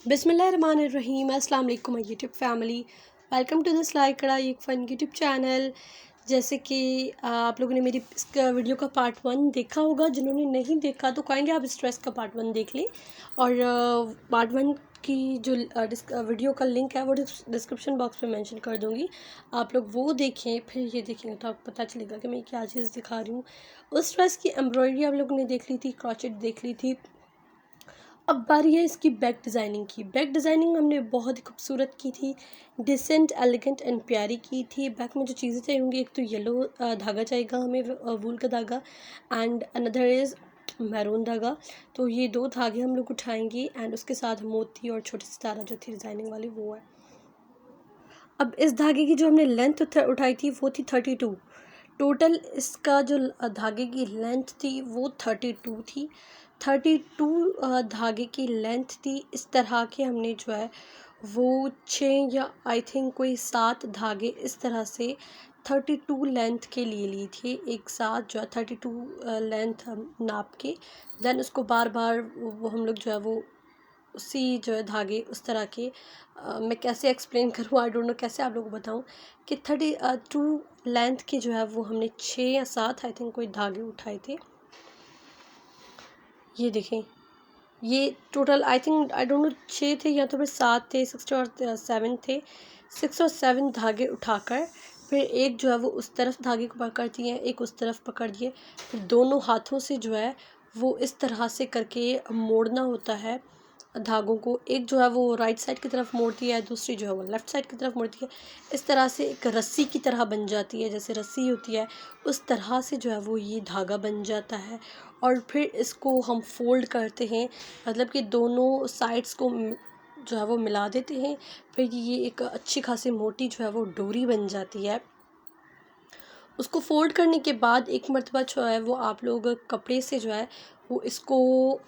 बिस्मिल्लाहिर्रहमानिर्रहीम। अस्सलाम वालेकुम my YouTube family, welcome to the सिलाई कढ़ाई एक फ़न यूट्यूब चैनल। जैसे कि आप लोगों ने मेरी इस वीडियो का पार्ट 1 देखा होगा। जिन्होंने नहीं देखा तो काइंडली आप इस ड्रेस का पार्ट 1 देख लें, और पार्ट 1 की जो वीडियो का लिंक है वो डिस्क्रिप्शन बॉक्स में मेंशन कर दूँगी। आप लोग वो देखें, फिर ये देखेंगे तो आपको पता चलेगा कि मैं क्या चीज़ दिखा रही हूँ। उस ड्रेस की एम्ब्रॉयडरी आप लोगों ने देख ली थी, क्रॉचेट देख ली थी। अब बारी है इसकी बैक डिज़ाइनिंग की। बैक डिज़ाइनिंग हमने बहुत ही खूबसूरत की थी, डिसेंट, एलिगेंट एंड प्यारी की थी। बैक में जो चीज़ें चाहिए होंगी, एक तो येलो धागा चाहिएगा हमें, वूल का धागा, एंड अनदर इज़ मैरून धागा। तो ये दो धागे हम लोग उठाएंगे, एंड उसके साथ मोती और छोटी सितारा जो थी डिज़ाइनिंग वाली वो है। अब इस धागे की जो हमने लेंथ उठाई थी वो थी 32। टोटल इसका जो धागे की लेंथ थी वो 32 थी। 32 धागे की लेंथ थी। इस तरह के हमने जो है वो 6 या आई थिंक कोई 7 धागे इस तरह से 32 लेंथ के लिए थे एक साथ, जो है 32 लेंथ हम नाप के देन उसको बार बार वो हम लोग जो है वो उसी जो है धागे उस तरह के मैं कैसे एक्सप्लेन करूँ, आई डोंट नो कैसे आप लोगों को बताऊँ कि 32 लेंथ के जो है वो हमने 6 या 7 आई थिंक कोई धागे उठाए थे। ये देखें, ये total I think I don't know 6 थे या तो फिर 7 थे, 6 और 7 थे। 6 और 7 धागे उठाकर फिर एक जो है वो उस तरफ धागे को पकड़ दिए, एक उस तरफ पकड़ दिए, फिर दोनों हाथों से जो है वो इस तरह से करके मोड़ना होता है धागों को। एक जो है वो राइट साइड की तरफ मोड़ती है, दूसरी जो है वो लेफ़्ट साइड की तरफ मोड़ती है। इस तरह से एक रस्सी की तरह बन जाती है, जैसे रस्सी होती है उस तरह से जो है वो ये धागा बन जाता है। और फिर इसको हम फ़ोल्ड करते हैं, मतलब कि दोनों साइड्स को जो है वो मिला देते हैं। फिर ये एक अच्छी खासी मोटी जो है वो डोरी बन जाती है। उसको फ़ोल्ड करने के बाद एक मरतबा जो है वो आप लोग कपड़े से जो है वो इसको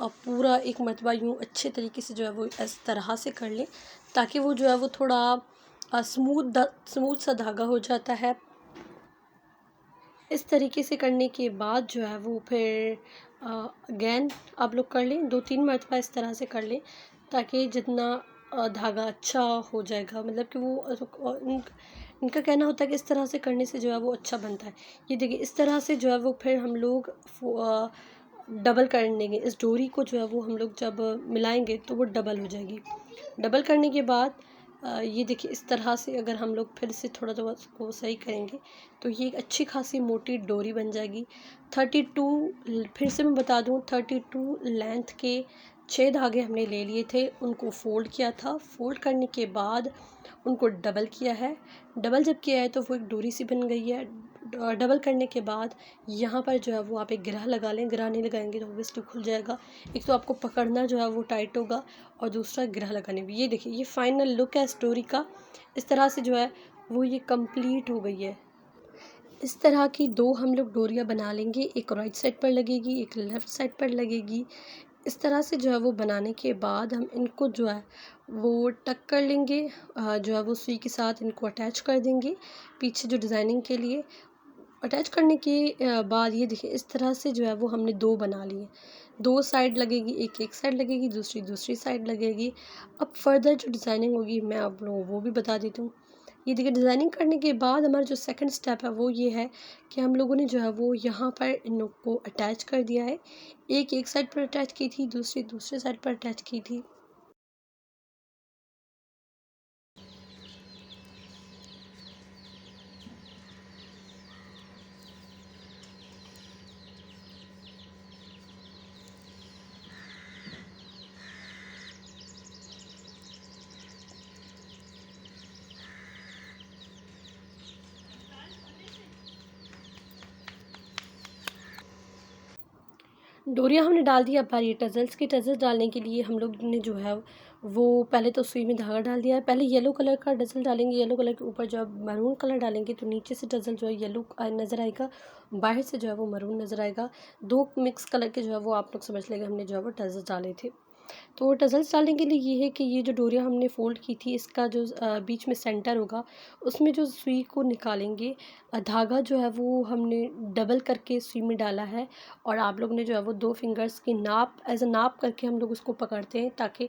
पूरा एक मरतबा यूँ अच्छे तरीके से जो है वो इस तरह से कर लें, ताकि वो जो है वो थोड़ा स्मूथ सा धागा हो जाता है। इस तरीके से करने के बाद जो है वो फिर अगेन आप लोग कर लें, 2-3 मरतबा इस तरह से कर लें, ताकि जितना धागा अच्छा हो जाएगा, मतलब कि वो इनका कहना होता है कि इस तरह से करने से जो है वो अच्छा बनता है। ये देखिए इस तरह से जो है वो फिर हम लोग डबल कर लेंगे। इस डोरी को जो है वो हम लोग जब मिलाएंगे तो वो डबल हो जाएगी। डबल करने के बाद ये देखिए इस तरह से अगर हम लोग फिर से थोड़ा थोड़ा उसको सही करेंगे तो ये एक अच्छी खासी मोटी डोरी बन जाएगी। 32 फिर से मैं बता दूं, 32 लेंथ के 6 धागे हमने ले लिए थे, उनको फ़ोल्ड किया था। फ़ोल्ड करने के बाद उनको डबल किया है। डबल जब किया है तो वो एक डोरी सी बन गई है। डबल करने के बाद यहाँ पर जो है वो आप एक गिरह लगा लें। गिरह नहीं लगाएंगे तो ऑब्वियसली खुल जाएगा। एक तो आपको पकड़ना जो है वो टाइट होगा, और दूसरा गिरह लगाने भी। ये देखिए ये फाइनल लुक है स्टोरी का। इस तरह से जो है वो ये कंप्लीट हो गई है। इस तरह की 2 हम लोग डोरियाँ बना लेंगे, एक राइट साइड पर लगेगी, एक लेफ़्ट साइड पर लगेगी। इस तरह से जो है वो बनाने के बाद हम इनको जो है वो टक कर लेंगे, जो है वो सुई के साथ इनको अटैच कर देंगे पीछे जो डिज़ाइनिंग के लिए। अटैच करने के बाद ये देखिए इस तरह से जो है वो हमने 2 बना लिए। 2 साइड लगेगी, एक साइड लगेगी, दूसरी साइड लगेगी। अब फर्दर जो डिज़ाइनिंग होगी मैं आप लोगों को वो भी बता देती हूँ। ये देखिए डिज़ाइनिंग करने के बाद हमारा जो सेकंड स्टेप है वो ये है कि हम लोगों ने जो है वो यहाँ पर इन को अटैच कर दिया है। एक साइड पर अटैच की थी, दूसरी साइड पर अटैच की थी। डोरियाँ हमने डाल दी। अब बारी है टज़ल्स की। टज़ल्स डालने के लिए हम लोग ने जो है वो पहले तो सुई में धागा डाल दिया है। पहले येलो कलर का टज़ल डालेंगे, येलो कलर के ऊपर जब मैरून कलर डालेंगे तो नीचे से टज़ल जो है येलो नज़र आएगा, बाहर से जो है वो मैरून नज़र आएगा। 2 मिक्स कलर के जो है वो आप लोग समझ लेंगे हमने जो है वो टज़ल्स डाले थे। तो टज़ल्स डालने के लिए ये है कि ये जो डोरियाँ हमने फ़ोल्ड की थी इसका जो बीच में सेंटर होगा उसमें जो सुई को निकालेंगे, धागा जो है वो हमने डबल करके सुई में डाला है, और आप लोग ने जो है वो 2 फिंगर्स की नाप एज़ अ नाप करके हम लोग उसको पकड़ते हैं ताकि